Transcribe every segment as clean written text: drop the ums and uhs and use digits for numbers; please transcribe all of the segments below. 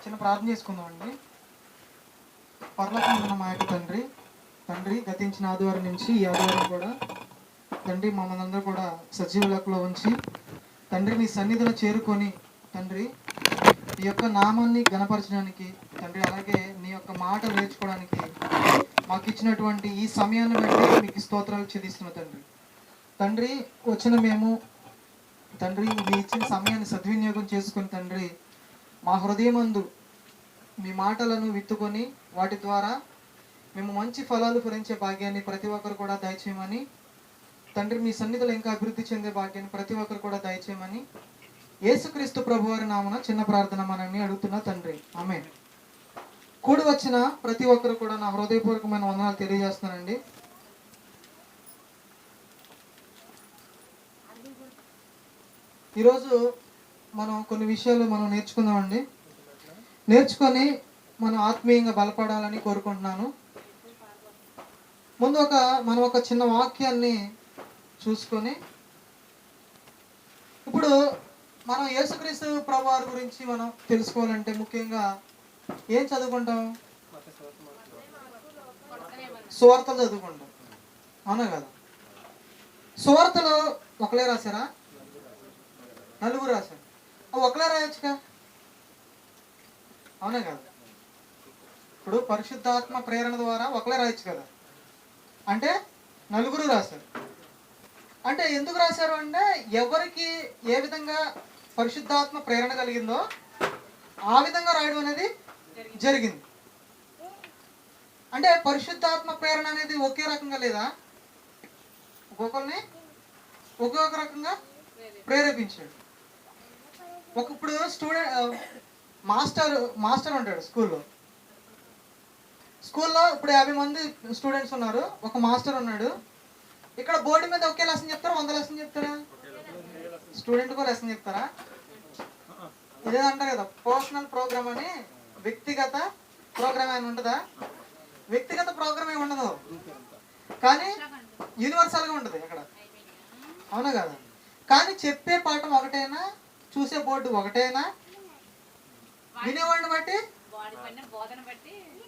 చిన్న ప్రార్థన చేసుకుందామండి. పరలోకమున్న మా యొక్క తండ్రి గతించిన ఆదివారం నుంచి ఈ ఆదివారం కూడా తండ్రి మమ్మల్ని అందరూ కూడా సజీవ లెక్కలో ఉంచి తండ్రి నీ సన్నిధిలో చేరుకొని తండ్రి ఈ యొక్క నామాన్ని గణపరచడానికి తండ్రి అలాగే నీ యొక్క మాట నేర్చుకోవడానికి మాకు ఇచ్చినటువంటి ఈ సమయాన్ని బట్టి మీకు స్తోత్రాలు చెల్లిస్తున్న తండ్రి వచ్చిన మేము తండ్రి మీ ఇచ్చిన సమయాన్ని సద్వినియోగం చేసుకుని తండ్రి మా హృదయమందు మీ మాటలను విత్తుకొని వాటి ద్వారా మేము మంచి ఫలాలు ఫలించే భాగ్యాన్ని ప్రతి ఒక్కరు కూడా దయచేయమని తండ్రి మీ సన్నిధిలో ఇంకా అభివృద్ధి చెందే భాగ్యాన్ని ప్రతి ఒక్కరు కూడా దయచేయమని యేసుక్రీస్తు ప్రభువారి నామన చిన్న ప్రార్థన మనల్ని అడుగుతున్నా తండ్రి. ఆమేన్. కూడి వచ్చిన ప్రతి ఒక్కరు కూడా నా హృదయపూర్వకమైన వందనాలు తెలియజేస్తున్నానండి. ఈరోజు మనం కొన్ని విషయాలు మనం నేర్చుకుందామండి. నేర్చుకొని మనం ఆత్మీయంగా బలపడాలని కోరుకుంటున్నాను. ముందు మనం ఒక చిన్న వాక్యాన్ని చూసుకొని ఇప్పుడు మనం యేసుక్రీస్తు ప్రభువారి గురించి మనం తెలుసుకోవాలంటే ముఖ్యంగా ఏం చదువుకుంటాం? సువార్తలు చదువుకుంటాం, అవునా కదా? సువార్తలు ఒకలే రాశారా? నలుగురు రాశారు. ఒకలే రాయొచ్చుగా, అవునా కదా? ఇప్పుడు పరిశుద్ధాత్మ ప్రేరణ ద్వారా ఒకలే రాయొచ్చు కదా. అంటే నలుగురు రాశారు. అంటే ఎందుకు రాశారు అంటే ఎవరికి ఏ విధంగా పరిశుద్ధాత్మ ప్రేరణ కలిగిందో ఆ విధంగా రాయడం అనేది జరిగింది. అంటే పరిశుద్ధాత్మ ప్రేరణ అనేది ఒకే రకంగా లేదా, ఒక్కొక్కరిని ఒక్కొక్క రకంగా ప్రేరేపించాడు. ఇప్పుడు మాస్టర్ ఉంటాడు స్కూల్లో ఇప్పుడు 50 మంది స్టూడెంట్స్ ఉన్నారు, ఒక మాస్టర్ ఉన్నాడు. ఇక్కడ బోర్డు మీద ఒకే లెసన్ చెప్తారా, 100 లెసన్ చెప్తారా? స్టూడెంట్కో లెసన్ చెప్తారా? ఇదేదంటారు కదా పర్సనల్ ప్రోగ్రామ్ అని, వ్యక్తిగత ప్రోగ్రామ్ అని ఉంటుందా? వ్యక్తిగత ప్రోగ్రామ్ ఏమి ఉండదు, కానీ యూనివర్సల్గా ఉంటుంది అక్కడ, అవునా కదా? కానీ చెప్పే పాఠం ఒకటైనా, చూసే బోర్డు ఒకటైనా, వినేవాడిని బట్టి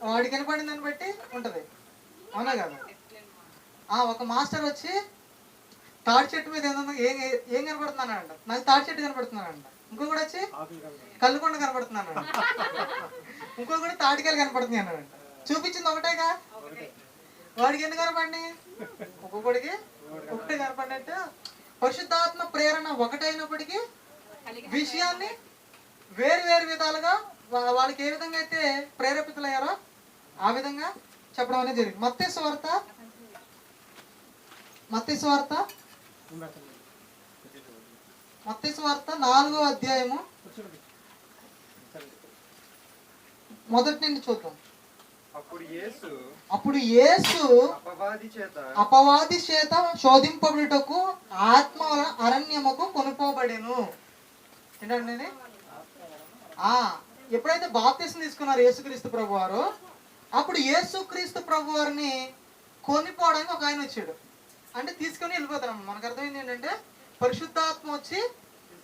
వాడికి కనపడిన దాన్ని బట్టి ఉంటుంది, అవునా కదా? ఒక మాస్టర్ వచ్చి తాడి చెట్టు మీద ఏం కనపడుతున్నానంట, నాకు తాడి చెట్టు కనపడుతున్నానంట. ఇంకొకటి వచ్చి కళ్ళుకొండ కనపడుతున్నానంట. ఇంకొకటి తాటికాయలు కనపడుతున్నాయి అన్నాడంట. చూపించింది ఒకటేగా, వాడికి ఎందుకు కనపడి? ఒక్కొక్కడికి ఒకటే కనపడినట్టు పరిశుద్ధాత్మ ప్రేరణ ఒకటైనప్పటికీ విషయాన్ని వేరు వేరు విధాలుగా వాళ్ళకి ఏ విధంగా అయితే ప్రేరేపితులయ్యారో ఆ విధంగా చెప్పడం అనేది జరిగింది. మత్తయి సువార్త 4వ అధ్యాయము మొదటి నుండి చూద్దాం. అప్పుడు యేసు అపవాది చేత శోధింపబడుటకు ఆత్మ అరణ్యముకు కొనుపోబడెను. ఏంటంటే ఎప్పుడైతే బాప్తిసం తీసుకున్నారు యేసుక్రీస్తు ప్రభువారు, అప్పుడు యేసుక్రీస్తు ప్రభువారిని కొనిపోవడానికి ఒక ఆయన వచ్చాడు. అంటే తీసుకొని వెళ్ళిపోతారు. మనకు అర్థమైంది ఏంటంటే పరిశుద్ధాత్మ వచ్చి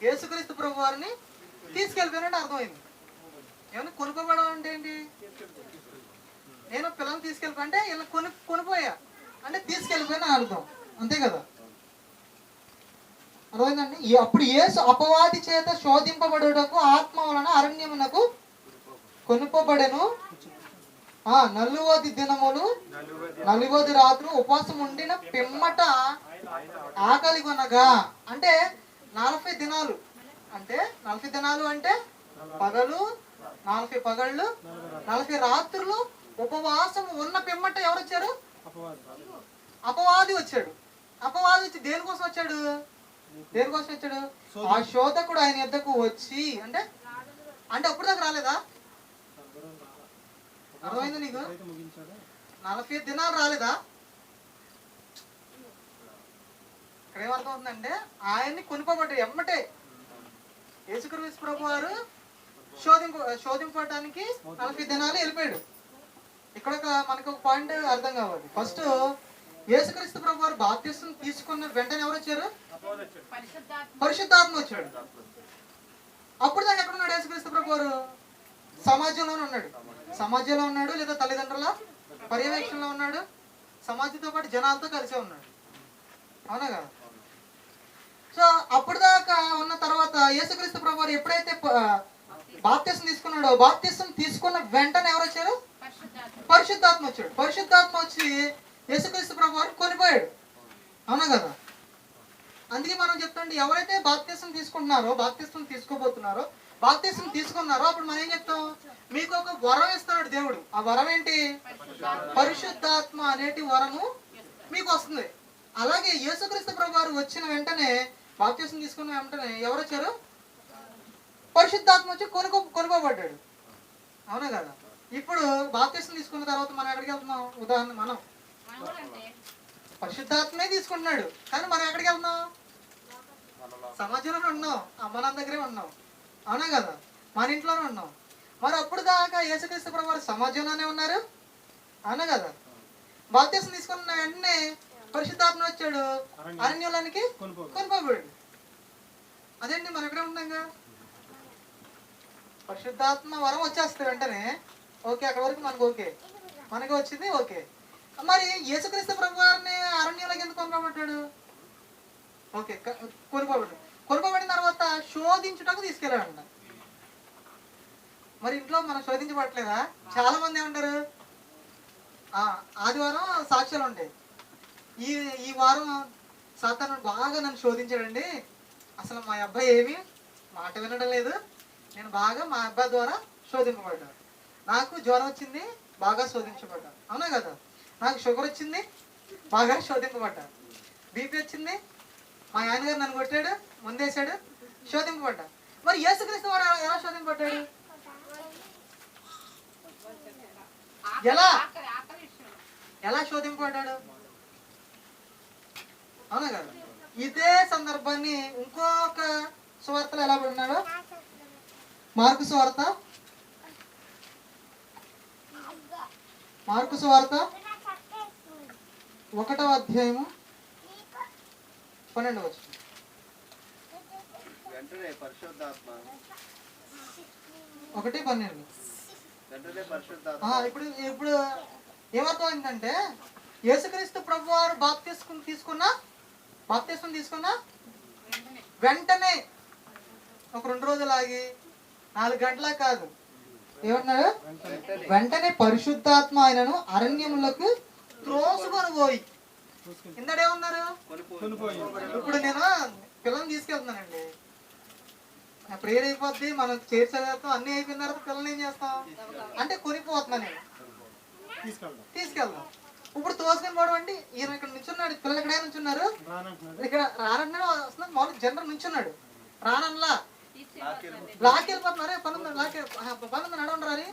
యేసుక్రీస్తు ప్రభువారిని తీసుకెళ్ళిపోయినట్టు అర్థమైంది. ఏమన్నా కొనుక్కోబడం అంటే ఏంటి? నేను పిల్లల్ని తీసుకెళ్ళిపోయి అంటే ఇలా కొనిపోయా అంటే తీసుకెళ్ళిపోయినా అర్థం, అంతే కదా? అర్థమైందండి. అప్పుడు యేసు అపవాది చేత శోధింపబడుటకు ఆత్మ వలన అరణ్యమునకు కొనుపబడెను. 40 దినములు 40 రాత్రులు ఉపవాసం ఉండిన పిమ్మట ఆకలి కొనగా, అంటే 40 దినాలు అంటే 40 దినాలు అంటే పగలు 40 పగళ్ళు 40 రాత్రులు ఉపవాసం ఉన్న పిమ్మట ఎవరు వచ్చారు? అపవాది వచ్చాడు. అపవాది వచ్చి దేనికోసం వచ్చాడు? ఆ శోధకుడు ఆయన యొద్దకు వచ్చి అంటే అప్పుడు దాకా రాలేదా? అర్థమైంది నీకు? 40 దినాలు రాలేదా? ఇక్కడ ఏమర్థం అవుతుందంటే ఆయన్ని కొనుక్కోబడ్డాడు. ఎమ్మటే యేసుక్రీస్తు ప్రభు వారు శోధింపడానికి 40 దినాలు వెళ్ళిపోయాడు. ఇక్కడ మనకు ఒక పాయింట్ అర్థం కావాలి. ఫస్ట్ యేసుక్రీస్తు ప్రభు వారు బాప్తిసం తీసుకున్న వెంటనే ఎవరు వచ్చారు? పరిశుద్ధాత్మ వచ్చాడు. అప్పుడు దాకా ఎక్కడున్నాడు యేసుక్రీస్తు ప్రభు వారు? సమాజంలోనే ఉన్నాడు. సమాజంలో ఉన్నాడు, లేదా తల్లిదండ్రుల పర్యవేక్షణలో ఉన్నాడు, సమాజంతో పాటు జనాలతో కలిసే ఉన్నాడు. అవునా కదా? సో అప్పుడు దాకా ఉన్న తర్వాత యేసుక్రీస్తు ప్రభువారు ఎప్పుడైతే బాప్తిసం తీసుకున్నాడో, బాప్తిసం తీసుకున్న వెంటనే ఎవరు వచ్చారు? పరిశుద్ధాత్మ వచ్చాడు. పరిశుద్ధాత్మ వచ్చి యేసుక్రీస్తు ప్రభువారు కొనిపోయాడు. అవునా కదా? అందుకే మనం చెప్తాండి, ఎవరైతే బాప్తిసం తీసుకుంటున్నారో, బాప్తిసం తీసుకోబోతున్నారో, బాప్తిసం తీసుకున్నారో, అప్పుడు మనం ఏం చెప్తాం? మీకు ఒక వరం ఇస్తున్నాడు దేవుడు. ఆ వరం ఏంటి? పరిశుద్ధాత్మ అనేటి వరము మీకు వస్తుంది. అలాగే యేసుక్రీస్తు ప్రభువారు వచ్చిన వెంటనే, బాప్తిసం తీసుకున్న వెంటనే ఎవరు వచ్చారు? పరిశుద్ధాత్మ వచ్చి కొనుకోబడ్డాడు. అవునా కదా? ఇప్పుడు బాప్తిసం తీసుకున్న తర్వాత మనం ఎక్కడికి వెళ్తున్నాం? ఉదాహరణ, మనం పరిశుద్ధాత్మే తీసుకుంటున్నాడు, కానీ మనం ఎక్కడికి వెళ్తున్నాం? సమాజంలోనే ఉన్నాం, అమ్మ దగ్గరే ఉన్నాం. అవునా కదా? మన ఇంట్లోనే ఉన్నాం. మరి అప్పుడు దాకా యేసుక్రీస్తు ప్రభువారు సమాజంలోనే ఉన్నారు. అవునా కదా? బాప్తిసం తీసుకున్న వెంటనే పరిశుద్ధాత్మ వచ్చాడు, అరణ్యంలోనికి కొనుకోబడ్డాడు. అదేంటి, మనం ఎక్కడే ఉన్నాంగా. పరిశుద్ధాత్మ వరం వచ్చేస్తే వెంటనే ఓకే, అక్కడ వరకు మనకు ఓకే, మనకి వచ్చింది ఓకే. మరి యేసుక్రీస్తు ప్రభువారిని అరణ్యంలోకి ఎందుకు కొనుకోబడ్డాడు? ఓకే, కొనుకోబడిన తర్వాత శోధించుటకు తీసుకెళ్ళాడంట. మరి ఇంట్లో మనం శోధించబడట్లేదా? చాలా మంది ఏమంటారు, ఆదివారం సాక్ష్యాలు ఉంటాయి, ఈ వారం సాతాను బాగా నన్ను శోధించాడండి, అసలు మా అబ్బాయి ఏమీ మాట వినడం లేదు, నేను బాగా మా అబ్బాయి ద్వారా శోధింపబడ్డాను, నాకు జ్వరం వచ్చింది, బాగా శోధించబడ్డాను. అవునా కదా? నాకు షుగర్ వచ్చింది, బాగా శోధింపబడ్డాను. బీపీ వచ్చింది, మా ఆయనగారు నన్ను కొట్టాడు, ముందేశాడు, శోధింపబడ్డా. మరి యేసుక్రీస్తు వారు ఎలా శోధింపబడ్డాడు? ఎలా శోధింపబడ్డాడు? అవునా కదా? ఇదే సందర్భాన్ని ఇంకొక సువార్తలో ఎలా పడినాడు? మార్కు సువార్త 1వ అధ్యాయము 12వ వచనం. వెంటనే పరిశుద్ధాత్మ 1:12. ఇప్పుడు ఏమర్థమైందంటే, యేసుక్రీస్తు ప్రభువారు బాప్తిసం తీసుకున్న వెంటనే ఒక 2 రోజులు ఆగి 4 గంటల కాదు, ఏమన్నాడు? వెంటనే పరిశుద్ధాత్మ ఆయనను అరణ్యములకు త్రోసుకొని పోయి. ఇందడేమన్నారు? ఇప్పుడు నేను పిల్లల్ని తీసుకెళ్తున్నానండి, నా ప్రేయర్ అయిపోద్ది, మనం చేర్చేస్తాం, అన్ని అయిపోయిన తర్వాత పిల్లల్ని ఏం చేస్తాం అంటే కొనిపోతున్నాను, నేను తీసుకెళ్దాం. ఇప్పుడు తోసుకొని పోవడం అంటే, ఈయన ఇక్కడ నుంచున్నాడు, పిల్లలు ఎక్కడే నుంచున్నారు, ఇక్కడ రానన్నా వస్తున్నా, మామూలు జనరల్ నుంచున్నాడు, రానల్లా లాక్ వెళ్ళిపోతున్నారు, పనుంది నడవండి,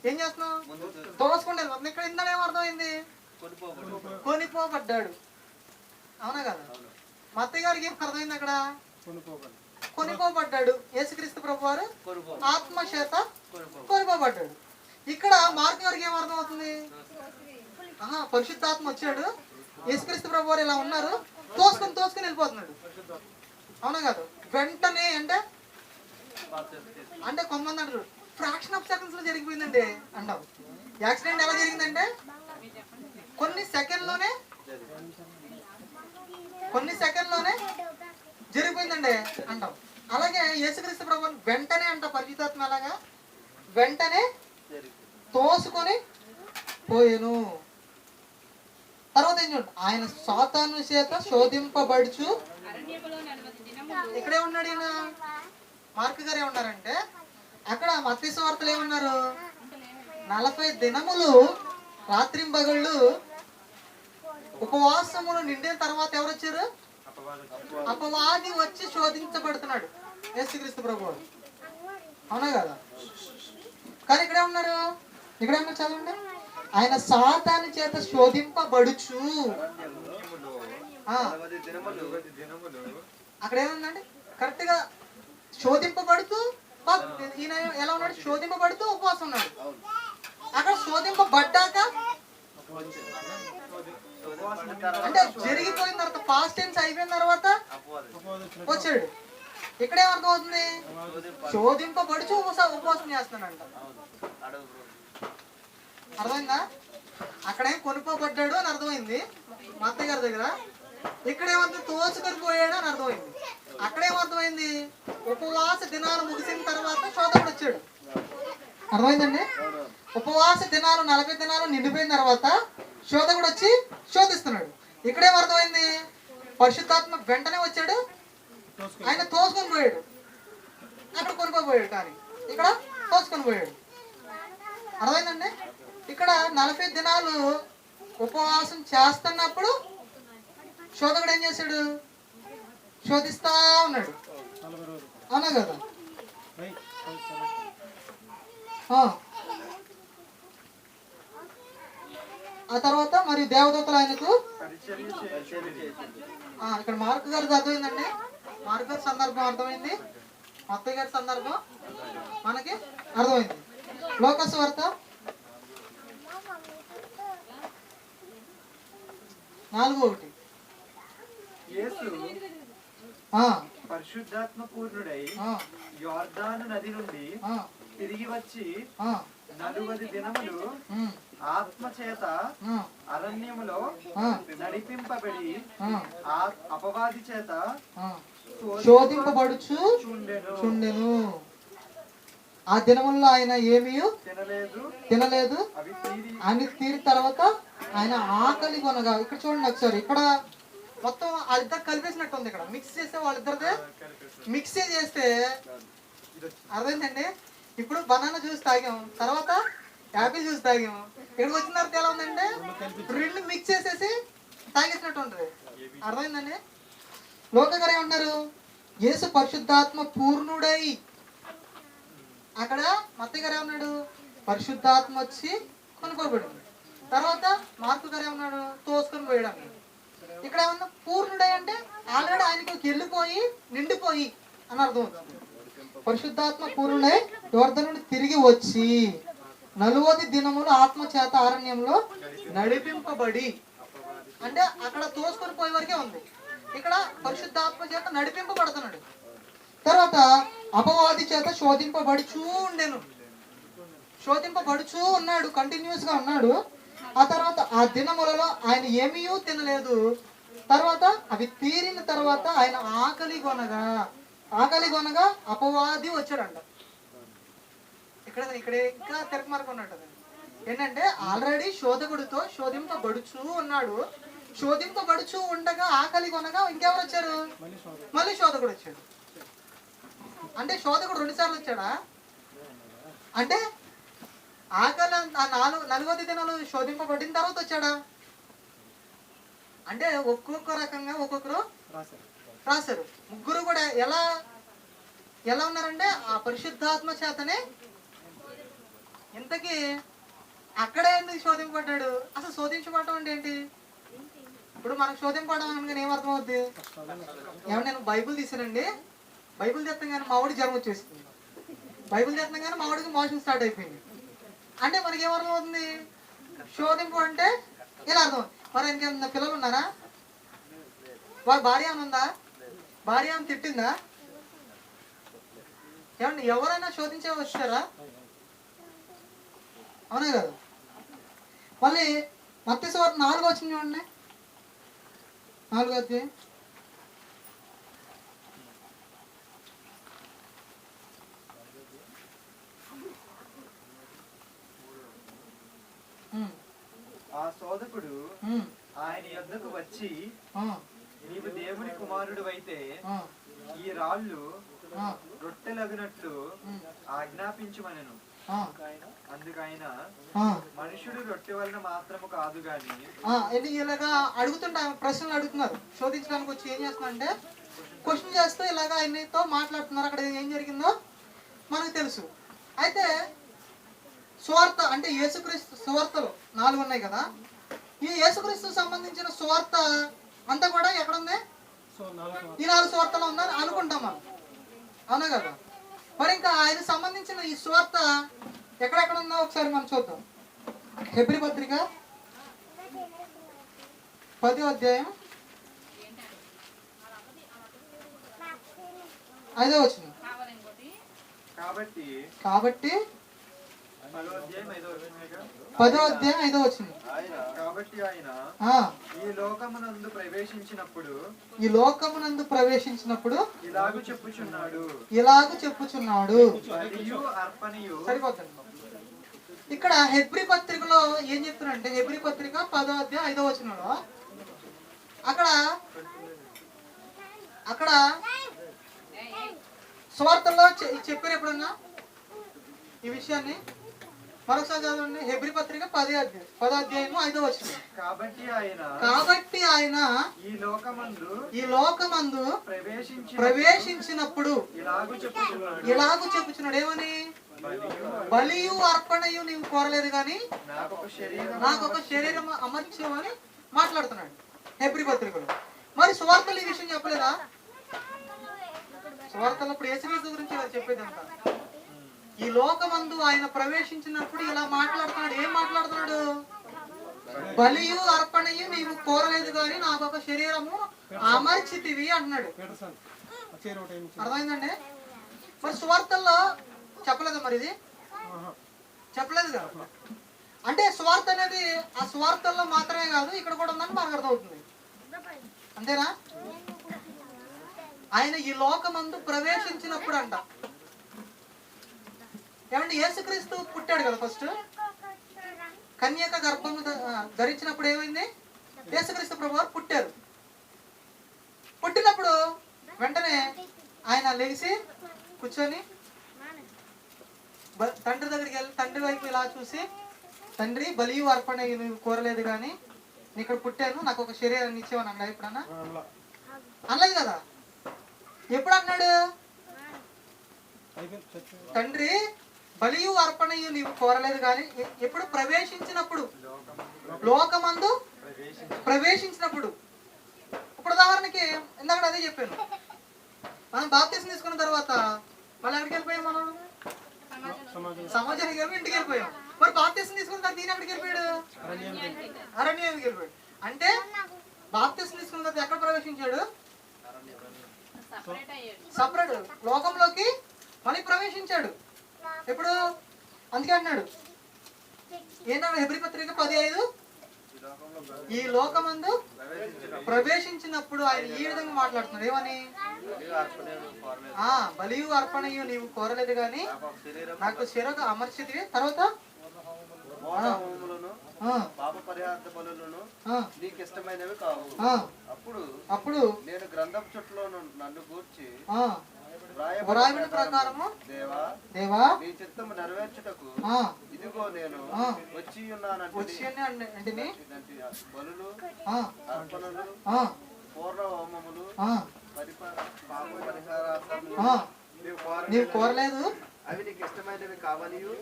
ఏం చేస్తున్నాం? తోసుకుంటే వెళ్ళిపోతుంది. ఇక్కడ ఇందా ఏం అర్థమైంది? కొనిపోబడ్డాడు. అవునా కదా? మా అత్తయ్య గారికి ఏం అర్థమైంది అక్కడ? కొనిపోబడ్డాడు. యేసుక్రీస్తు ప్రభువారు ఆత్మ చేత కొనిపోబడ్డాడు. ఇక్కడ మార్కు గారికి ఏం అర్థం అవుతుంది? పరిశుద్ధాత్మ వచ్చాడు, యేసుక్రీస్తు ప్రభువారు ఇలా ఉన్నారు, తోసుకొని వెళ్ళిపోతున్నాడు. అవునా కాదు? వెంటనే అంటే కొంతమంది అంటారు ఫ్రాక్షన్ ఆఫ్ సెకండ్స్ లో జరిగిపోయిందండి అంటాం. యాక్సిడెంట్ ఎలా జరిగిందంటే కొన్ని సెకండ్లోనే జరిగిపోయిందండి అంటాం. అలాగే యేసుక్రీస్తు ప్రభువు వెంటనే అంట పరిశుద్ధాత్మ ఎలాగా వెంటనే తోసుకొని పోయేను. తర్వాత ఏం చూడండి, ఆయన సాతాను చేత శోధింపబడుచు ఇక్కడే ఉన్నాడు. ఈయన మార్కు గారు ఏమన్నారంటే, అక్కడ మత్తయి సువార్తలు ఏమన్నారు? 40 దినములు రాత్రింబగళ్ళు ఉపవాసములు నిండిన తర్వాత ఎవరు వచ్చారు? అపవాది వచ్చి శోధించబడుతున్నాడు యేసుక్రీస్తు ప్రభువు. అవునా కదా? కానీ ఇక్కడే ఉన్నారు, చదవండి, ఆయన సాతాను చేత శోధింపబడుచు. అక్కడ ఏముందండి? కరెక్ట్ గా శోధింపబడుతూ, ఈయన ఎలా ఉన్నాడు? శోధింపబడుతూ ఉపవాసం ఉన్నాడు. అక్కడ శోధింపబడ్డాక అంటే జరిగిపోయిన తర్వాత, పాస్ట్ టెన్స్ అయిపోయిన తర్వాత వచ్చాడు. ఇక్కడేమర్థం అవుతుంది? శోధింపబడుచు ఉపవాసం చేస్తున్నాడంట. అర్థమైందా? అక్కడేం కొనుక్కోబడ్డాడు అని అర్థమైంది మా అత్తయ్య గారి దగ్గర. ఇక్కడేమర్థం? తోచుకొని పోయాడు అని అర్థమైంది. అక్కడేమర్థమైంది? ఉపవాస దినాలు ముగిసిన తర్వాత శోధకుడు వచ్చాడు. అర్థమైందండి? ఉపవాస దినాలు 40 దినాలు నిండిపోయిన తర్వాత శోధకుడు వచ్చి శోధిస్తున్నాడు. ఇక్కడేమర్థమైంది? పరిశుద్ధాత్మ వెంటనే వచ్చాడు, ఆయన తోసుకొని పోయాడు. అక్కడ కొనుక్కోపోయాడు, కానీ ఇక్కడ తోసుకొని పోయాడు. అర్థమైందండి? ఇక్కడ 40 దినాలు ఉపవాసం చేస్తున్నప్పుడు శోధకుడు ఏం చేశాడు? శోధిస్తా ఉన్నాడు. అవునా కదా? ఆ తర్వాత మరి దేవదూతలు ఆయనకు ఇక్కడ మార్కు గారిది అర్థమైందండి. మార్కు గారి సందర్భం అర్థమైంది, అత్తయ్య గారి సందర్భం మనకి అర్థమైంది. లోకాసు వార్త 4:1. యేసు పరిశుద్ధాత్మ పూర్ణుడై యోర్దాను నది నుండి తిరిగి వచ్చి 40 దినములు ఆత్మ చేత అరణ్యములో నడిపింపబడి అపవాది చేత శోధింపబడుచు చుండెను. ఆ దినముల్లో ఆయన ఏమీ తినలేదు. అని తీరి తర్వాత ఆయన ఆకలి కొనగా, ఇక్కడ చూడండి ఒకసారి, ఇక్కడ మొత్తం వాళ్ళిద్దరు కలిపేసినట్టు ఉంది. ఇక్కడ మిక్స్ చేస్తే వాళ్ళిద్దరిదే మిక్సీ చేస్తే అర్థమైందండి. ఇప్పుడు బనానా జ్యూస్ తాగాం, తర్వాత యాపిల్ జ్యూస్ తాగాం. ఇక్కడికి వచ్చిన తర్వాత ఎలా ఉందంటే రెండు మిక్స్ చేసేసి తాగేసినట్టు ఉంటుంది. అర్థమైందండి? లోక గారు ఏమన్నారు? యేసు పరిశుద్ధాత్మ పూర్ణుడై. అక్కడ మత్తయ్య గారు ఏమన్నాడు? పరిశుద్ధాత్మ వచ్చి కొనుక్కోబడింది. తర్వాత మార్కు గారు ఏమన్నాడు? తోసుకొని పోయాడు అన్నాడు. ఇక్కడ ఏమన్నా? పూర్ణుడై అంటే ఆల్రెడీ ఆయనకు వెళ్ళిపోయి నిండిపోయి అని అర్థం అవుతుంది. పరిశుద్ధాత్మ పూర్ణుడై యోర్దాను నుండి తిరిగి వచ్చి 40 దినములు ఆత్మ చేత అరణ్యంలో నడిపింపబడి, అంటే అక్కడ తోసుకొని పోయే వరకే ఉంది. ఇక్కడ పరిశుద్ధాత్మ చేత నడిపింపబడుతున్నాడు. తర్వాత అపవాది చేత శోధింపబడుచూ ఉండెను. శోధింపబడుచూ ఉన్నాడు, కంటిన్యూస్ గా ఉన్నాడు. ఆ తర్వాత ఆ దినములలో ఆయన ఏమీ తినలేదు. తర్వాత అవి తీరిన తర్వాత ఆయన ఆకలి కొనగా అపవాది వచ్చాడంట. ఇక్కడ ఇంకా తిరగమార్గం ఉన్నట్టు ఏంటంటే ఆల్రెడీ శోధకుడితో శోధింపబడుచూ ఉన్నాడు. శోధింపబడుచూ ఉండగా ఆకలి కొనగా ఇంకెవరు వచ్చారు? మళ్ళీ శోధకుడు వచ్చాడు. అంటే శోధకుడు 2 సార్లు వచ్చాడా? అంటే ఆకలి ఆ 40 దినాలు శోధింపబడిన తర్వాత వచ్చాడా? అంటే ఒక్కొక్క రకంగా ఒక్కొక్కరు రాశారు. ముగ్గురు కూడా ఎలా ఉన్నారంటే ఆ పరిశుద్ధాత్మ చేతనే. ఇంతకీ అక్కడే ఎందుకు శోధింపబడ్డాడు? అసలు శోధించబడటం అంటే ఏంటి? ఇప్పుడు మనకు శోధింపడం అనగానే ఏమర్థం అవుద్ది? ఏమన్నా నేను బైబుల్ తీసానండి, బైబుల్ తెస్తాం కానీ మావాడికి జ్వరం వచ్చేస్తుంది, బైబుల్ తెస్తాం కానీ మావాడికి మోషన్ స్టార్ట్ అయిపోయింది అంటే మనకి ఏమర్థం అవుతుంది? శోధింపు అంటే ఇలా అర్థం. మరి ఇంకేమన్నా పిల్లలు ఉన్నారా? వాళ్ళ భార్య అని ఉందా? భార్య అని తిట్టిందా? ఏమండి ఎవరైనా శోధించే వచ్చారా? అవునా కదా? మళ్ళీ మత్తయి సువార్త 4 వచ్చింది చూడండి, 4 అధ్యాయం. ఆ శోధకుడు ఆయన యొద్దకు వచ్చి, నీవు దేవుని కుమారుడు అయితే ఈ రాళ్ళు రొట్టెలగునట్లు ఆజ్ఞాపించుమనెను. అందుకైన మనుషుడు రొట్టె వలన మాత్రము కాదు గాని. ఇలాగా అడుగుతుంటా, ప్రశ్నలు అడుగుతున్నారు. శోధించడానికి వచ్చి ఏం చేస్తున్నా అంటే క్వశ్చన్ చేస్తూ ఇలాగా ఆయనతో మాట్లాడుతున్నారు. అక్కడ ఏం జరిగిందో మనకు తెలుసు. అయితే సువార్త అంటే యేసుక్రీస్తు సువార్తలు 4 ఉన్నాయి కదా. ఈ యేసుక్రీస్తు సంబంధించిన సువార్త అంతా కూడా ఎక్కడుంది? ఈ 4 సువార్తలు ఉందని అనుకుంటాం మనం, అవునా కదా? మరి ఇంకా ఆయన సంబంధించిన ఈ సువార్త ఎక్కడెక్కడ ఉందో ఒకసారి మనం చూద్దాం. హెబ్రీ పత్రిక 10వ అధ్యాయం 5వ వచనం. కాబట్టి కాబట్టి 10వ అధ్యాయం 5వ వచనమేగా. 10వ అధ్యాయం 5వ వచనం. కాబట్టి ఆయన ఈ లోకమునందు ప్రవేశించినప్పుడు ఇలాగు చెప్పుచున్నాడు. బలియు అర్పణయు. సరిపోతుంది. ఇక్కడ హెబ్రీ పత్రికలో ఏం చెప్తున్నారంటే, హెబ్రీ పత్రిక 10వ అధ్యాయం 5వ వచనంలో అక్కడ సువార్తల్లో చెప్పారు ఎప్పుడన్నా ఈ విషయాన్ని. మరొకసారి చదవండి. హెబ్రీ పత్రిక 10వ అధ్యాయము 5వ వచనం. కాబట్టి ఆయన ఈ లోకమందు ప్రవేశించినప్పుడు ఇలాగు చెప్పుచున్నాడు. ఏమని? బలియు అర్పణయు నీవు కోరలేదు కానీ నాకు ఒక శరీరం అమర్చమని మాట్లాడుతున్నాడు హెబ్రీ పత్రికలో. మరి సువార్తలు ఈ విషయం చెప్పలేదా? సువార్తలు ఇప్పుడు యేసుక్రీస్తు గురించి చెప్పేది అంతా. ఈ లోకమందు ఆయన ప్రవేశించినప్పుడు ఇలా మాట్లాడుతున్నాడు. ఏం మాట్లాడుతున్నాడు? బలియు అర్పణయు నీవు కోరలేదు కానీ నాకు ఒక శరీరము అమర్చితివి అంటున్నాడు. అర్థమైందండి? మరి సువార్తల్లో చెప్పలేదు. మరి ఇది చెప్పలేదు కదా. అంటే సువార్త అనేది ఆ సువార్తల్లో మాత్రమే కాదు, ఇక్కడ కూడా ఉందని మనకు అర్థమవుతుంది. అంతేనా? ఆయన ఈ లోకమందు ప్రవేశించినప్పుడు అంట. ఏమంటే యేసుక్రీస్తు పుట్టాడు కదా. ఫస్ట్ కన్యక గర్భము ధరించినప్పుడు ఏమైంది? యేసుక్రీస్తు ప్రభువారు పుట్టారు. పుట్టినప్పుడు వెంటనే ఆయన లేచి కూర్చొని తండ్రి దగ్గరికి వెళ్ళి తండ్రి వైపు ఇలా చూసి, తండ్రి బలియు అర్పణ నువ్వు కోరలేదు కానీ నేను ఇక్కడ పుట్టాను, నాకు ఒక శరీరాన్ని ఇచ్చేవని అన్నాడు. ఎప్పుడన్నా అనలేదు కదా. ఎప్పుడు అన్నాడు? తండ్రి బలియు అర్పణయు నీవు కోరలేదు కానీ ఎప్పుడు? ప్రవేశించినప్పుడు, లోకమందు ప్రవేశించినప్పుడు. ఇప్పుడు ఉదాహరణకి ఇందాక అదే చెప్పాను. మనం బాప్తిసం తీసుకున్న తర్వాత మళ్ళీ ఎక్కడికి వెళ్ళిపోయాం? మనం సమాజానికి వెళ్ళి ఇంటికి వెళ్ళిపోయాం. మరి బాప్తిసం తీసుకున్న తర్వాత దీని ఎక్కడికి వెళ్ళిపోయాడు? అరణ్యానికి వెళ్ళిపోయాడు. అంటే బాప్తిసం తీసుకున్న తర్వాత ఎక్కడ ప్రవేశించాడు? సపరేట్ లోకంలోకి మళ్ళీ ప్రవేశించాడు. ఎప్పుడు? అందుకే అన్నాడు ఏంటన్నా హెబ్రీ పత్రిక 10:5 ఈ లోకమందు ప్రవేశించినప్పుడు ఆయన ఈ విధంగా మాట్లాడుతున్నాడు. ఏమని? బలియు అర్పణయు నీవు కోరలేదు కానీ నాకు శరీరం అమర్చితివి. తర్వాత అప్పుడు నేను గ్రంథం చుట్టూ నన్ను గూర్చి వ్రాయబడిన ప్రకారము దేవా నీ చిత్తము నెరవేర్చుటకు ఇదిగో నేను వచ్చి అంటే బలులు అర్పణలు పూర్ణ హోమములు నీవు కోరలేదు, అవి నీకు ఇష్టమైనవి కావనియు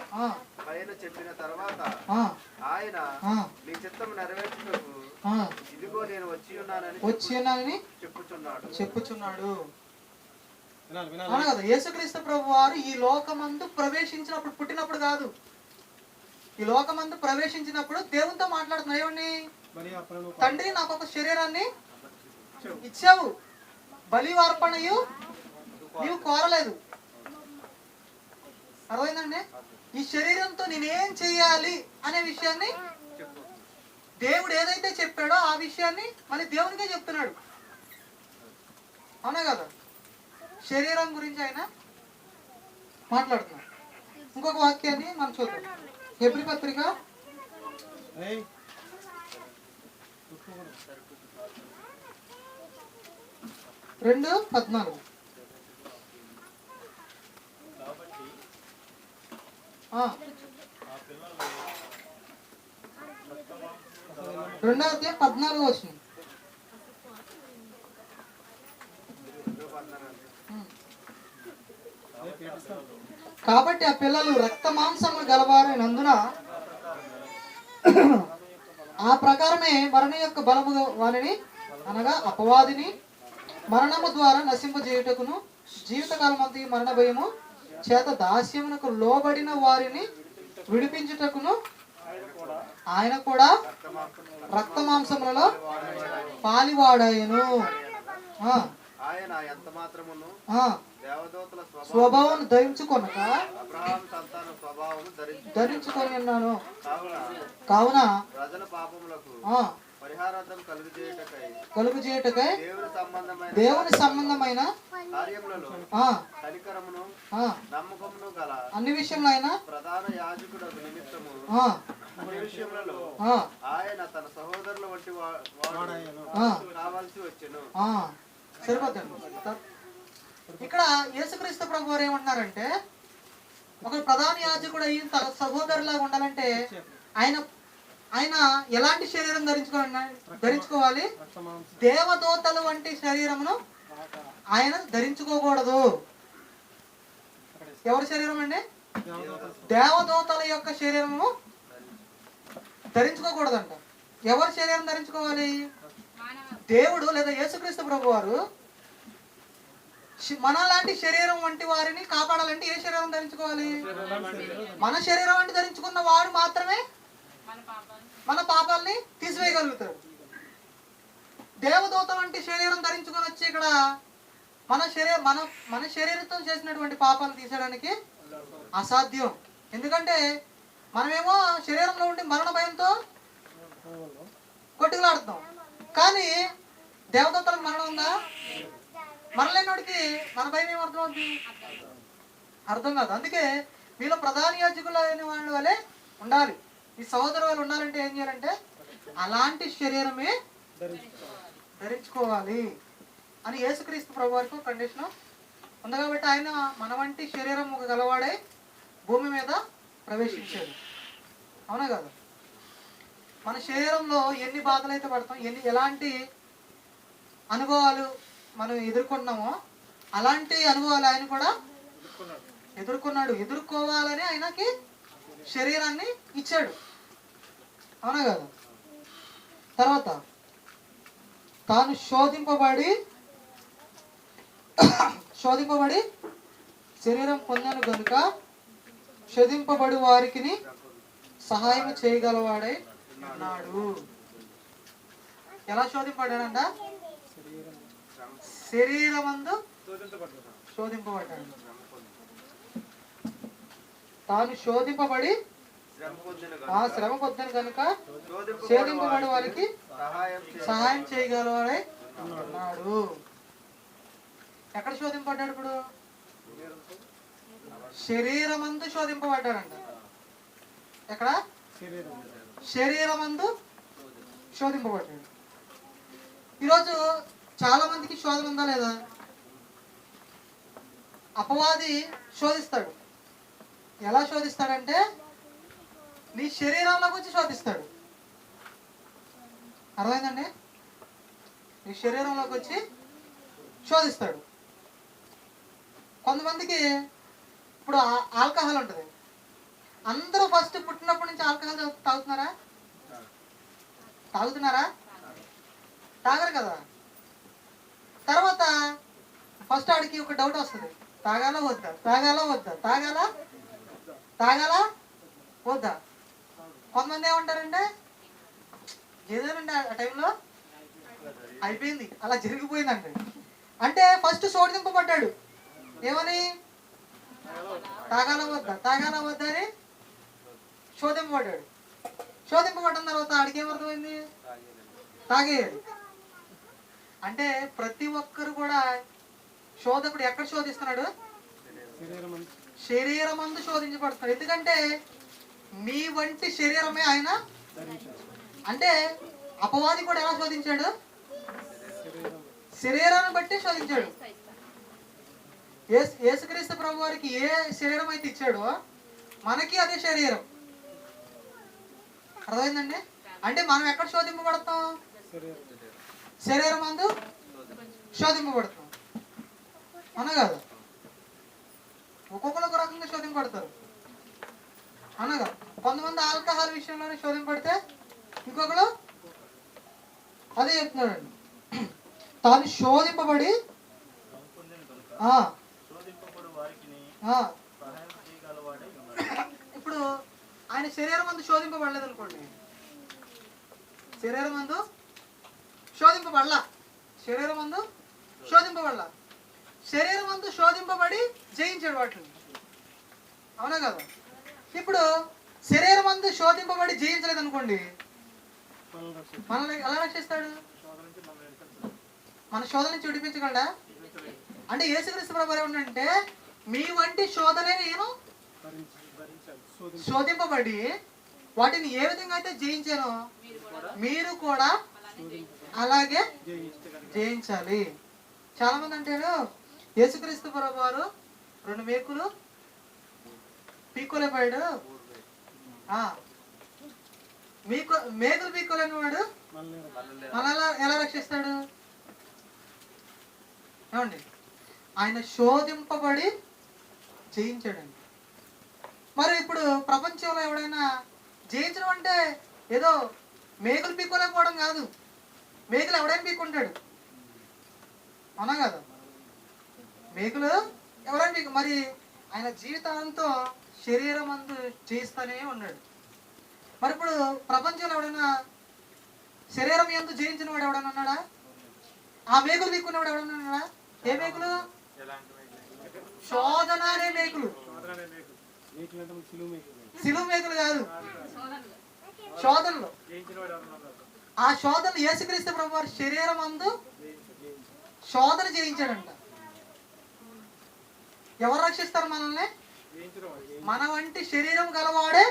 పైన చెప్పిన తర్వాత ఆయన నీ చిత్తము నెరవేర్చుటకు ఇదిగో నేను వచ్చి ఉన్నానని చెప్పుచున్నాడు. అవును కదా. యేసుక్రీస్తు ప్రభు వారు ఈ లోకమందు ప్రవేశించినప్పుడు, పుట్టినప్పుడు కాదు, ఈ లోకమందు ప్రవేశించినప్పుడు దేవునితో మాట్లాడుతున్నాడు. ఏమని? తండ్రి నాకు ఒక శరీరాన్ని ఇచ్చావు, బలి అర్పణయు నీవు కోరలేదు. అర్థమైందండి? ఈ శరీరంతో నేనేం చెయ్యాలి అనే విషయాన్ని దేవుడు ఏదైతే చెప్పాడో ఆ విషయాన్ని మళ్ళీ దేవునికే చెప్తున్నాడు. అవునా కదా. శరీరం గురించి ఆయన మాట్లాడుతున్నాడు. ఇంకొక వాక్యాన్ని మనం చూద్దాం. హెబ్రీ పత్రిక 2:14. రెండవ అధ్యాయం 14వ వచనం. కాబట్టి ఆ పిల్లలు రక్త మాంసములు గలవారైనందున ఆ ప్రకారమే మరణ యొక్క బలము వారిని అనగా అపవాదిని మరణము ద్వారా నశింపజేయుటకును జీవితకాలం అంతా మరణ భయము చేత దాస్యమునకు లోబడిన వారిని విడిపించుటకును ఆయన కూడా రక్త మాంసములలో పాలివాడాయను. ఆయన ఎంత మాత్రమును దేవదూతల స్వభావం ధరించుకొనక అబ్రహాము సంతాన స్వభావము ధరించుకొని ఉన్నాను. కావున ప్రజల పాపములకు పరిహారార్థం కలుగు చేయుటకై దేవుని సంబంధమైన కార్యములలో కనికరమును నమ్మకమును గల అన్ని విషయంలో ఆయన ప్రధాన యాజకుడు నిమిత్తము అన్ని విషయములలో ఆయన తన సహోదరుల వంటి వాడు కావాల్సి వచ్చెను. సరిపోతుంది. ఇక్కడ యేసుక్రీస్తు ప్రభు వారు ఏమంటున్నారంటే, ఒక ప్రధాన యాజకుడు అయిన తన సహోదరులాగా ఉండాలంటే ఆయన ఆయన ఎలాంటి శరీరం ధరించుకోవాలి? దేవదూతలు వంటి శరీరమును ఆయన ధరించుకోకూడదు. ఎవరి శరీరం అండి? దేవదూతల యొక్క శరీరము ధరించుకోకూడదంట. ఎవరి శరీరం ధరించుకోవాలి? దేవుడు లేదా యేసుక్రీస్తు ప్రభు వారు మనలాంటి శరీరం వంటి వారిని కాపాడాలంటే ఏ శరీరం ధరించుకోవాలి? మన శరీరం వంటి ధరించుకున్న వాడు మాత్రమే మన పాపాలని తీసివేయగలుగుతాడు. దేవదూత వంటి శరీరం ధరించుకొని వచ్చి ఇక్కడ మన శరీరంతో చేసినటువంటి పాపాలను తీసేయడానికి అసాధ్యం. ఎందుకంటే మనమేమో శరీరంలో ఉండి మరణ భయంతో కొట్టుకులాడుతాం, కానీ దేవదూతలకు మరణం ఉందా? మరలేనోడికి మన భయం ఏం అర్థమవుతుంది? అర్థం కాదు. అందుకే వీళ్ళు ప్రధాన యాజకులు అయిన వాళ్ళ వల్లే ఉండాలి. ఈ సహోదరు వాళ్ళు ఉండాలంటే ఏం చేయాలంటే అలాంటి శరీరమే ధరించుకోవాలి అని యేసుక్రీస్తు ప్రభు వారికి కండిషన్ ఉంది. కాబట్టి ఆయన మన వంటి శరీరం ఒక గలవాడై భూమి మీద ప్రవేశించాడు. అవునా కదా? మన శరీరంలో ఎన్ని బాధలు అయితే పడతాం, ఎలాంటి అనుభవాలు మనం ఎదుర్కొన్నామో అలాంటి అనుభవాలు ఆయన కూడా ఎదుర్కొన్నాడు. ఎదుర్కోవాలని ఆయనకి శరీరాన్ని ఇచ్చాడు. అవునా కదా? తర్వాత తాను శోధింపబడి శరీరం పొందాను కనుక శోధింపబడి వారికి సహాయం చేయగలవాడై ఉన్నాడు. ఎలా శోధింపబడాడంట? శరీరమందు శోధింపబడ్డాడు. తాను శోధింపబడి శ్రమ పొందాను కనుక శోధింపబడి వారికి సహాయం చేయగలవాడై ఉన్నాడు. ఎక్కడ శోధింపబడ్డాడు? ఇప్పుడు శరీరమందు శోధింపబడ్డాడంట. ఎక్కడ? శరీరమందు శోధింపబడ్డాడు. ఈరోజు చాలా మందికి శోధన ఉందా లేదా? అపవాది శోధిస్తాడు. ఎలా శోధిస్తాడంటే నీ శరీరంలోకి వచ్చి శోధిస్తాడు. అర్థమైందండి? నీ శరీరంలోకి వచ్చి శోధిస్తాడు. కొంతమందికి ఇప్పుడు ఆల్కహాల్ ఉంటుంది. అందరూ ఫస్ట్ పుట్టినప్పటి నుంచి ఆల్కహాల్ తాగుతున్నారా? తాగరు కదా. తర్వాత ఫస్ట్ ఆడికి ఒక డౌట్ వస్తుంది, తాగాలా వద్దా. కొంతమంది ఏమంటారంటే ఏదేనండి ఆ టైంలో అయిపోయింది, అలా జరిగిపోయిందండి. అంటే ఫస్ట్ శోధింపబడ్డాడు. ఏమని? తాగాలా వద్దా అని శోధింపబడ్డాడు. శోధింపబడిన తర్వాత ఆడికి ఏమర్థమైంది? తాగేయాడు. అంటే ప్రతి ఒక్కరు కూడా శోధకుడు ఎక్కడ శోధిస్తున్నాడు? శరీరమందు శోధించబడుతున్నాడు. ఎందుకంటే మీ వంటి శరీరమే ఆయన. అంటే అపవాది కూడా ఎలా శోధించాడు? శరీరాన్ని బట్టి శోధించాడు. యేసుక్రీస్తు ప్రభు వారికి ఏ శరీరం అయితే ఇచ్చాడో మనకి అదే శరీరం. అర్థమైందండి? అంటే మనం ఎక్కడ శోధింపబడతాం? శరీరమందు శోధింపబడతాం. అవునా కాదు? ఒక్కొక్కరు ఒక రకంగా శోధింపబడతారు. అనగా కొంతమంది ఆల్కహాల్ విషయంలోనే శోధింపబడితే ఇంకొకరు అదే చెప్తున్నాడండి. తాను శోధింపబడి ఇప్పుడు ఆయన శరీరం అందు శోధింపబడలేదు అనుకోండి. శరీరం అందు శోధింపబడాల. శరీరం అందు శోధింపబడి జయించాడు వాటిని. అవునా కదా? ఇప్పుడు శరీరం అందు శోధింపబడి జయించలేదు అనుకోండి, మనల్ని ఎలా రక్షిస్తాడు? మన శోధన నుంచి విడిపించగలడా? అంటే యేసుక్రీస్తు ప్రభువు ఏమంటే, మీ వంటి శోధనే నేను శోధింపబడి వాటిని ఏ విధంగా అయితే జయించానో మీరు కూడా అలాగే జయించాలి. చాలా మంది అంటారు, యేసుక్రీస్తు ప్రభువు వారు 2 మేకులు పీక్కోలేపాడు, మేకులు పీక్కోలేని వాడు మనల్ని ఎలా రక్షిస్తాడు? ఏమండి, ఆయన శోధింపబడి జయించాడండి. మరి ఇప్పుడు ప్రపంచంలో ఎవడైనా జయించడం అంటే ఏదో మేకులు పీక్కోలేకపోవడం కాదు. మేకులు ఎవడైనా పీక్కుంటాడు, అవునా కదా? మేకులు ఎవరైనా మరి ఆయన జీవితాంతో శరీరం అందు జయిస్తూనే ఉన్నాడు. మరి ఇప్పుడు ప్రపంచంలో ఎవడైనా శరీరం ఎందు జయించిన వాడు ఎవడైనా ఉన్నాడా? ఆ మేకులు పీక్కున్నవాడు ఎవడైనా ఉన్నాడా? ఏ మేకులు? శోధన అనే మేకులు. సిలువ మేకులు కాదు, శోధనలు. ఆ శోధనలు యేసుక్రీస్తు ప్రభువు వారి శరీరం అందు శోధన జయించాడంట. ఎవరు రక్షిస్తారు మనల్ని? మన వంటి శరీరం గలవాడే.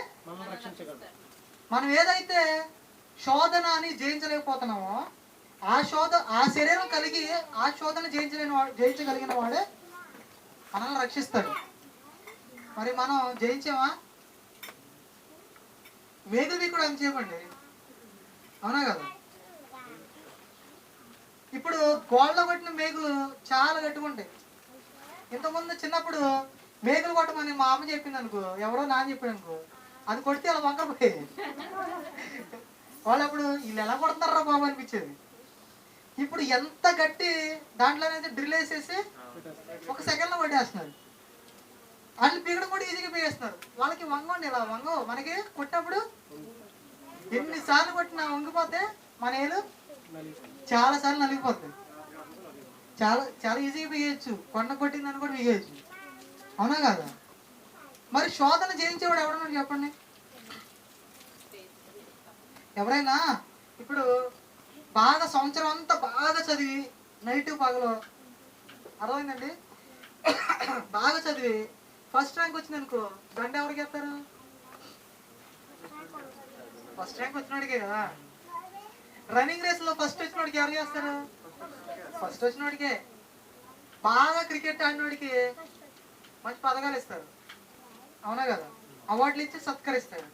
మనం ఏదైతే శోధన అని జయించలేకపోతున్నామో ఆ శరీరం కలిగి ఆ శోధన జయించగలిగిన వాడే మనల్ని రక్షిస్తాడు. మరి మనం జయించామా? మేకులు కూడా అని చెప్పండి, అవునా కదా? ఇప్పుడు గోళ్ళలో కొట్టిన మేకులు చాలా గట్టిగా ఉంటాయి. ఇంతకుముందు చిన్నప్పుడు మేకులు కొట్టమని మా అమ్మ చెప్పింది అనుకో, ఎవరో నాన్న చెప్పాడు అనుకో, అది కొడితే అలా వంకరపోయేది. వాళ్ళు అప్పుడు వీళ్ళు ఎలా కొడుతున్నారా బాబు అనిపించేది. ఇప్పుడు ఎంత గట్టి దాంట్లోనైతే డ్రిల్ వేసేసి 1 సెకండ్లో కొట్టేస్తున్నారు. వాళ్ళు పీకడం కూడా ఈజీగా పీకేస్తున్నారు. వాళ్ళకి వంగండి, ఇలా వంగవు. మనకి కొట్టినప్పుడు ఎన్నిసార్లు కొట్టినా వంగిపోతే మన ఏలు చాలా సార్లు నలిగిపోతుంది. చాలా ఈజీగా పీగేయచ్చు. కొండ కొట్టిందని కూడా పీగేయచ్చు, అవునా కదా? మరి శోధన జయించేవాడు ఎవడన్నాడు చెప్పండి? ఎవరైనా ఇప్పుడు బాగా సంవత్సరం అంతా బాగా చదివి నైట్ పగలు, అర్థమైందండి, బాగా చదివి ఫస్ట్ ర్యాంక్ వచ్చింది అనుకో, దండ ఎవరికి వేస్తారు? ఫస్ట్ ర్యాంక్ వచ్చినోడికే కదా. రన్నింగ్ రేస్ లో ఫస్ట్ వచ్చినోడికి ఎవరు చేస్తారు? ఫస్ట్ వచ్చినోడికే. బాగా క్రికెట్ ఆడినోడికి మంచి పథకాలు ఇస్తారు, అవునా కదా? అవార్డులు ఇచ్చి సత్కరిస్తారు.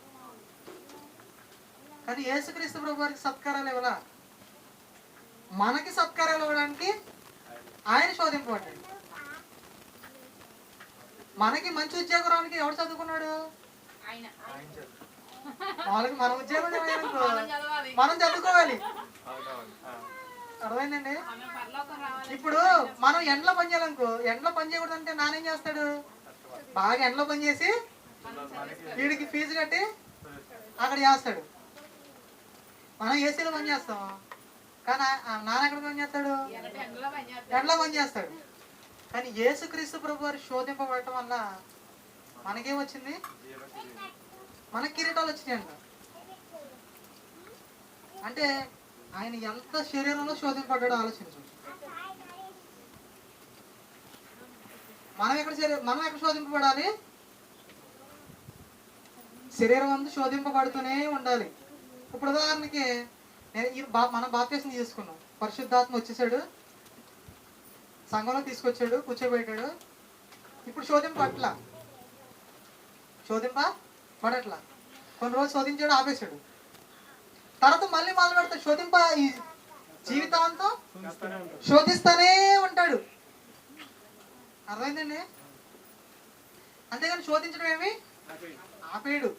కానీ యేసుక్రీస్తు ప్రభు వారికి సత్కారాలు ఇవ్వాల. మనకి సత్కారాలు ఇవ్వడానికి ఆయన శోధింపబడ్డాడు. మనకి మంచి ఉద్యోగం రావడానికి ఎవరు చదువుకున్నాడు? వాళ్ళకి మన ఉద్యోగం మనం చదువుకోవాలి, అర్థమైందండి? ఇప్పుడు మనం ఎండలో పని చేయాలనుకో, ఎండలో పని చేయకూడదు అంటే నానేం చేస్తాడు? బాగా ఎండలో పని చేసి వీడికి ఫీజు కట్టి అక్కడ చేస్తాడు. మనం ఏసీలో పని చేస్తాం, కానీ నాన్న ఎక్కడ పని చేస్తాడు? ఎండలో పని చేస్తాడు. కానీ యేసుక్రీస్తు ప్రభు వారు శోధింపబడటం వల్ల మనకేం వచ్చింది? మనకి కిరీటాలు వచ్చినాయంట. అంటే ఆయన ఎంత శరీరంలో శోధింపడ్డాడో ఆలోచించు. మనం ఎక్కడ శోధింపబడాలి? శరీరం అంతా శోధింపబడుతూనే ఉండాలి. ఇప్పుడు ఉదాహరణకి మనం బాప్తిస్మం చేసుకున్నాం, పరిశుద్ధాత్మ వచ్చేసాడు, సంఘంలో తీసుకొచ్చాడు, కూర్చోబెట్టాడు. ఇప్పుడు శోధింపట్లా, కొన్ని రోజులు శోధించాడు, ఆపేశాడు. తర్వాత మళ్ళీ మొదలు పెడతాడు శోధింప. ఈ జీవితాంతం శోధిస్తూనే ఉంటాడు, అర్థమైందండి? అంతేగాని శోధించడం ఏమి ఆపేయడు,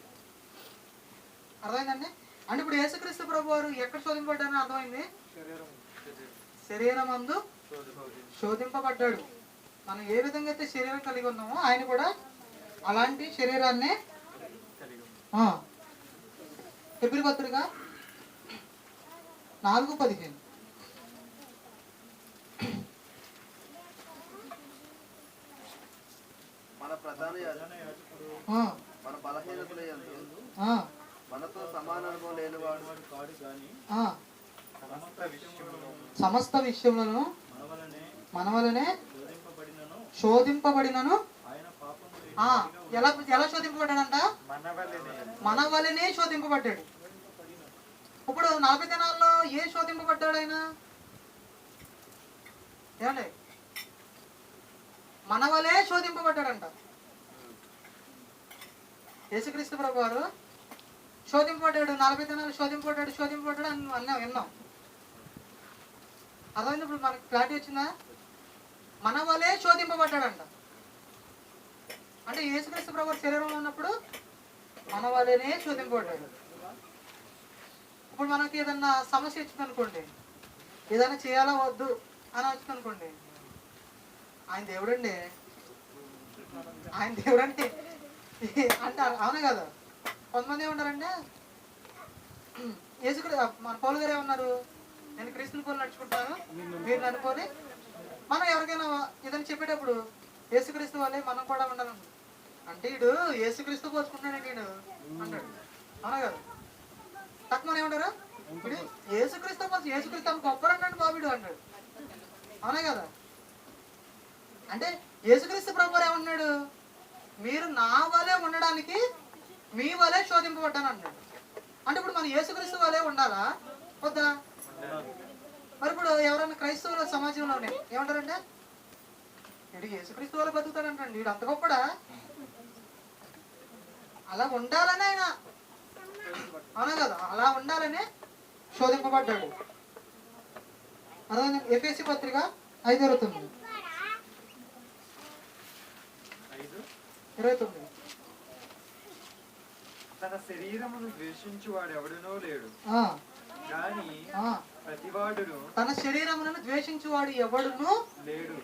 అర్థమైందండి? అంటే ఇప్పుడు యేసుక్రీస్తు ప్రభు వారు ఎక్కడ శోధింపబడ్డారని అర్థమైంది? శరీరం అందు శోధింపబడ్డాడు. మనం ఏ విధంగా అయితే శరీరం కలిగి ఉన్నామో ఆయన కూడా అలాంటి శరీరాన్ని. హెబ్రీ పత్రిక 4:15 ప్రధాన యాజకుడు ఆ, మన బలహీనతల యందు ఆ, మనతో సమాన అనుభవం లేనివాడు ఆ. సమస్త విషయములను మన వలనే శోధింపబడినను ఆ, ఎలా ఎలా శోధింపబడ్డాడంట? మన వలనే శోధింపబడ్డాడు. ఇప్పుడు 40 దినాల్లో ఏ శోధింపబడ్డాడు ఆయన? ఏమండి, మన వలే శోధింపబడ్డాడంట. యేసుక్రీస్తు ప్రభు వారు శోధింపబడ్డాడు, 40 దినాలు శోధింపబడ్డాడు అని విన్నాం. అర్థమైంది? ఇప్పుడు మనకి క్లారిటీ వచ్చిందా? మన వలే శోధింపబడ్డాడంట. అంటే యేసుక్రీస్తు ప్రభు శరీరంలో ఉన్నప్పుడు మన వలనే శోధింపబడ్డాడు. ఇప్పుడు మనకి ఏదన్నా సమస్య వచ్చింది అనుకోండి, ఏదైనా చేయాలా వద్దు అని వచ్చింది అనుకోండి, ఆయన దేవుడండి, ఆయన దేవుడండి అంటారు. అవునా కదా? కొంతమంది ఏమన్నారంటే, యేసుక్రీస్తు మన పౌలు గారు ఏమన్నారు, నేను క్రీస్తుని పోలి నడుచుకుంటాను, మీరు అనుకోని. మనం ఎవరికైనా ఏదైనా చెప్పేటప్పుడు యేసుక్రీస్తు వల్లే మనం కూడా ఉండాలి అంటే, వీడు యేసుక్రీస్తు పోల్చుకుంటున్నాడండి వీడు అంటాడు. అవునా కదా? తక్కువ మనం ఏమంటారు, వీడు యేసుక్రీస్తు యేసుక్రీస్తు అని గొప్పరండి బాబుడు అంటాడు. అవునా కదా? అంటే యేసుక్రీస్తు ప్రభు ఏమన్నాడు, మీరు నా వలే ఉండడానికి మీ వలే శోధింపబడ్డాను అన్నాడు. అంటే ఇప్పుడు మనం యేసుక్రీస్తు వలే ఉండాలా వద్దా? మరి ఇప్పుడు ఎవరైనా క్రైస్తవుల సమాజంలోనే ఏమంటారంటే, వీడు యేసుక్రీస్తు వల్ల బతుకుతాడంటండి, వీడు అంత గొప్పడా? అలా ఉండాలని ఆయన, అవునా కదా, అలా ఉండాలని శోధింపబడ్డాడు. అదే ఎఫెసీ పత్రిక 5:29 తన శరీరమును ద్వేషించువాడు ఎవడునో లేడు గాని ప్రతివాడును తన శరీరమును ద్వేషించువాడు ఎవడును లేడు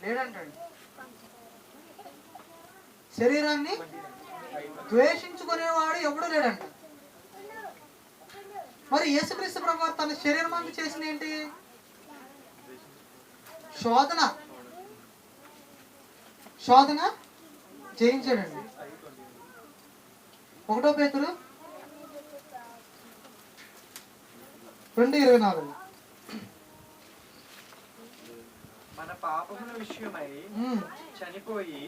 లేడంటాడు. శరీరాన్ని ద్వేషించుకునేవాడు ఎవడు లేడంట. మరి యేసుక్రీస్తు ప్రభు తన శరీరం అందు చేసిన ఏంటి? శోధన జయించాడండి. 1 పేతురు 2:24 మన పాపముల విషయమై చనిపోయి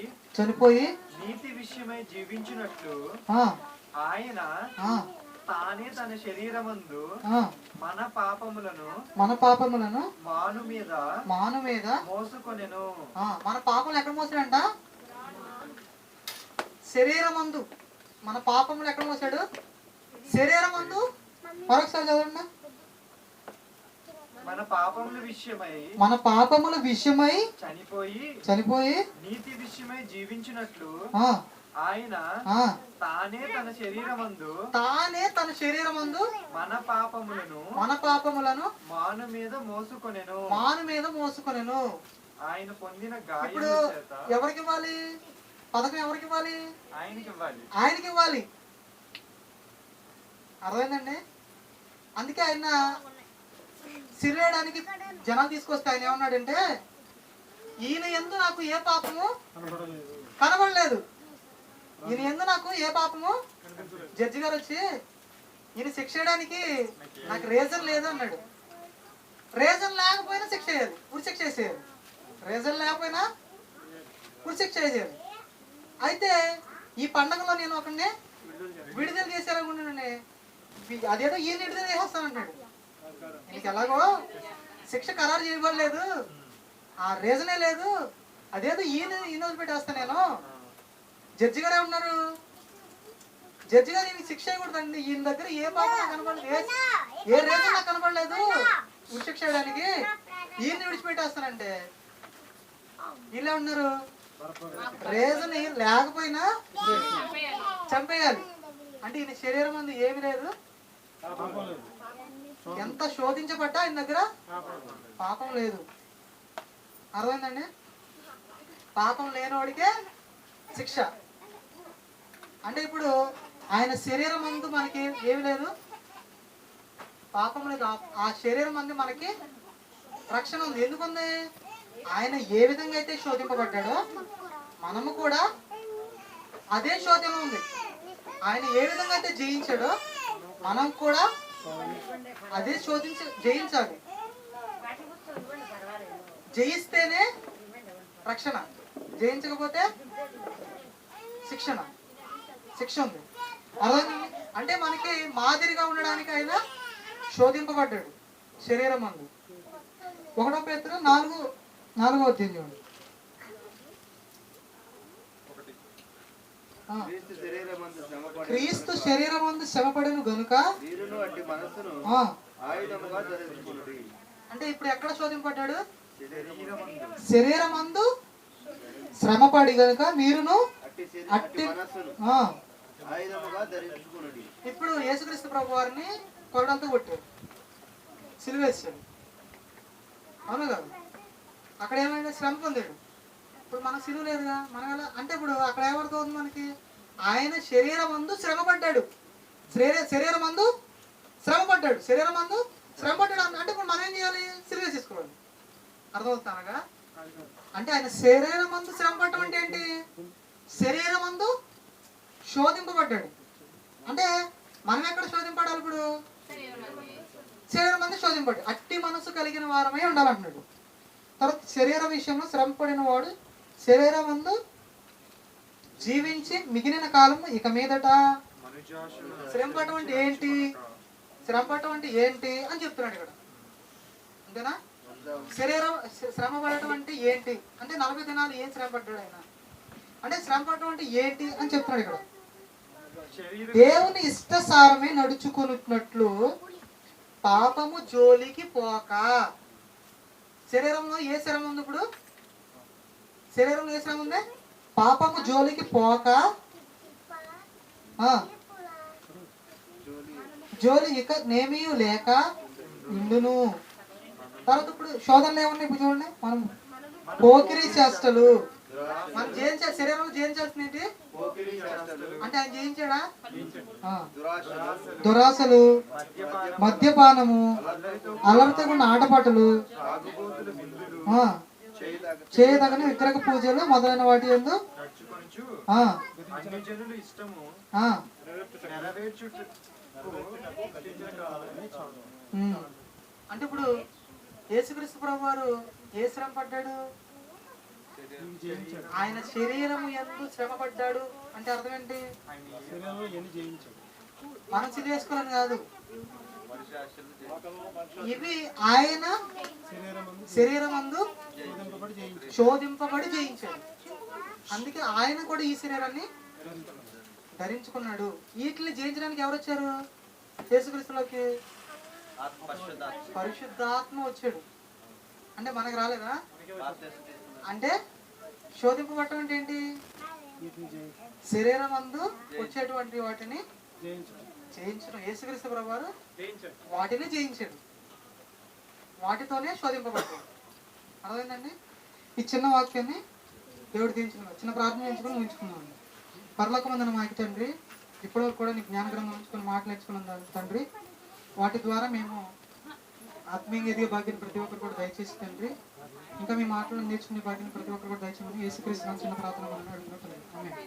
నీతి విషయమై జీవించినట్లు ఆయన తానే తన శరీరమందు మన పాపములను మాను మీద మోసుకొనెను. మన పాపములు ఎక్కడ మోసాడంట? శరీరమందు. మన పాపములు ఎక్కడ మోసాడు? శరీరమందు. మరొకసారి చదవండి. మన పాపముల విషయమై చనిపోయి నీతి విషయమై జీవించినట్లు ఆయన తానే తన శరీరమందు మన పాపములను మాను మీద మోసుకొనెను. ఆయన పొందిన గాయముల చేత ఎవరికి ఇవ్వాలి? పథకం ఎవరికి ఇవ్వాలి? ఆయనకి ఇవ్వాలి. అర్థమైందండి? అందుకే ఆయన సిరేయడానికి జనాలు తీసుకొస్తే ఆయన ఏమన్నాడంటే, ఈయన యందు నాకు ఏ పాపము కనబడలేదు, ఈయన యందు నాకు ఏ పాపము. జడ్జి గారు వచ్చి ఈయన శిక్ష చేయడానికి నాకు రీజన్ లేదు అన్నాడు. రీజన్ లేకపోయినా శిక్ష అయ్యేది, ఉరి శిక్ష వేసేది. రీజన్ లేకపోయినా ఉరి శిక్ష వేసేది. అయితే ఈ పండగలో నేను ఒకరిని విడుదల చేశారనుకుంటున్నాను, అదేదో ఈయన విడుదల చేసేస్తానంటాడు. నీకు ఎలాగో శిక్ష ఖరారు చేయబడలేదు, ఆ రీజనే లేదు, అదేదో ఈయన వదిలిపెట్టేస్తా నేను. జడ్జి గారు ఏమన్నారు? జడ్జి గారు ఈయన శిక్ష చేయకూడదండి, ఈయన దగ్గర ఏ పాపం నాకు కనపడలేదు, ఏ రీజన్ నాకు కనపడలేదు ఉరి శిక్ష చేయడానికి, ఈయన్ని విడిచిపెట్టేస్తానంటే వీళ్ళే ఉన్నారు, రీజన్ లేకపోయినా చంపేయాలి. అంటే ఈయన శరీరం అందు ఏమి లేదు, ఎంత శోధించబడ్డా ఆయన దగ్గర పాపం లేదు. అర్థమైందండి? పాపం లేనివాడికే శిక్ష. అంటే ఇప్పుడు ఆయన శరీరం అందు మనకి ఏమి లేదు, పాపం లేదు. ఆ శరీరం అందు మనకి రక్షణ ఉంది. ఎందుకుంది? ఆయన ఏ విధంగా అయితే శోధింపబడ్డాడో మనము కూడా అదే శోధన ఉంది. ఆయన ఏ విధంగా అయితే జయించాడో మనం కూడా అదే జయించాలి. జయిస్తేనే రక్షణ, జయించకపోతే శిక్ష ఉంది. అర్థమైందండి? అంటే మనకి మాదిరిగా ఉండడానికి ఆయన శోధింపబడ్డాడు శరీరం అందు. 1 పేతురు 4వ అధ్యాయం చూడండి. క్రీస్తు శరీరమందు శ్రమపడెను గనుక అంటే ఇప్పుడు ఎక్కడ శోధింపడ్డాడు? శరీరమందు శ్రమపడి గనుక మీరును అట్టి. ఇప్పుడు యేసుక్రీస్తు ప్రభు వారిని కొరడంతో కొట్టాడు, సిలువేశాడు, అవును కాదు? అక్కడ ఏమైనా శ్రమ పొందాడు. ఇప్పుడు మనకు సిలువ లేదుగా, మన అంటే ఇప్పుడు అక్కడ ఏమవుతుంది మనకి? ఆయన శరీరమందు శ్రమపడ్డాడు, శరీరమందు శ్రమపడ్డాడు అంటే ఇప్పుడు మనం ఏం చేయాలి? సిలువ తీసుకోవాలి. అర్థమవుతానగా? అంటే ఆయన శరీరమందు శ్రమపడటం అంటే ఏంటి? శరీరమందు శోధింపబడ్డాడు. అంటే మనం ఎక్కడ శోధింపడాలి? ఇప్పుడు శరీరమందు శోధింపడు. అట్టి మనసు కలిగిన వారమై ఉండాలంటున్నాడు. తర్వాత శరీర విషయంలో శ్రమపడిన వాడు శరీరమందు జీవించి మిగిలిన కాలం ఇక మీదట శ్రమపడటం అంటే ఏంటి? శ్రమపడటం అంటే ఏంటి అని చెప్తున్నాడు ఇక్కడ. అంతేనా? శ్రమ పడటం అంటే ఏంటి అంటే 40 దినాలు ఏం శ్రమ పడ్డాడు ఆయన అంటే శ్రమ పడటం అంటే ఏంటి అని చెప్తున్నాడు ఇక్కడ. దేవుని ఇష్టసారమే నడుచుకున్నట్లు పాపము జోలికి పోక. శరీరంలో ఏ శ్రమ ఉంది? ఇప్పుడు శరీరంలో ఏ శ్రమ ఉంది? పాపము జోలికి పోక జోలి ఇక నేమీ లేక ఇండును. తర్వాత ఇప్పుడు శోధనలు ఏమున్నాయి? ఇప్పుడు చూడండి, మనం పోకిరీ చేష్టలు, మనం శరీరంలో జయించాల్సినవి అంటే ఆయన జయించాడా? దురాశలు, మద్యపానము, అలర్తగున్న ఆటపాటలు, చేయదగిన విగ్రహ పూజలు మొదలైన వాటి యందు అంటే ఇప్పుడు యేసుక్రీస్తు ప్రభు వారు ఏ శ్రమ పడ్డాడు? ఆయన శరీరము యందు శ్రమ పడ్డాడు అంటే అర్థం ఏంటి? మనం సిలివేసుకోవాలని కాదు, ఇవి ఆయన శరీరమందు శోధింపబడి జయించాడు. అందుకే ఆయన కూడా ఈ శరీరాన్ని ధరించుకున్నాడు. వీటిని జయించడానికి ఎవరు వచ్చారు? యేసుక్రీస్తులోకి పరిశుద్ధాత్మ వచ్చాడు. అంటే మనకు రాలేదా? అంటే శోధింపబడటం అంటే ఏంటి? శరీరమందు వచ్చేటువంటి వాటిని జయించడం. యేసుక్రీస్తు ప్రభు వారు వాటిని జయించాడు, వాటితోనే శోధింపబడ్డాడు. అర్థమైందండి? ఈ చిన్న వాక్యాన్ని దేవుడు దీవించుకున్నాడు. చిన్న ప్రార్థన చేయించుకొని ఉంచుకున్నాను. పరలోకమందున మా తండ్రి, ఇప్పటివరకు కూడా నీ జ్ఞానగ్రంథం ఉంచుకొని మాటలు నేర్చుకున్నాం తండ్రి. వాటి ద్వారా మేము ఆత్మీయంగా ఎదిగే భాగ్యాన్ని ప్రతి ఒక్కరు కూడా దయచేసి తండ్రి, ఇంకా మీ మాటలు నేర్చుకునే భాగ్యాన్ని ప్రతి ఒక్కరు కూడా దయచేయమని యేసుక్రీస్తు చిన్న ప్రార్థన అడుగుతున్నాం. ఆమేన్.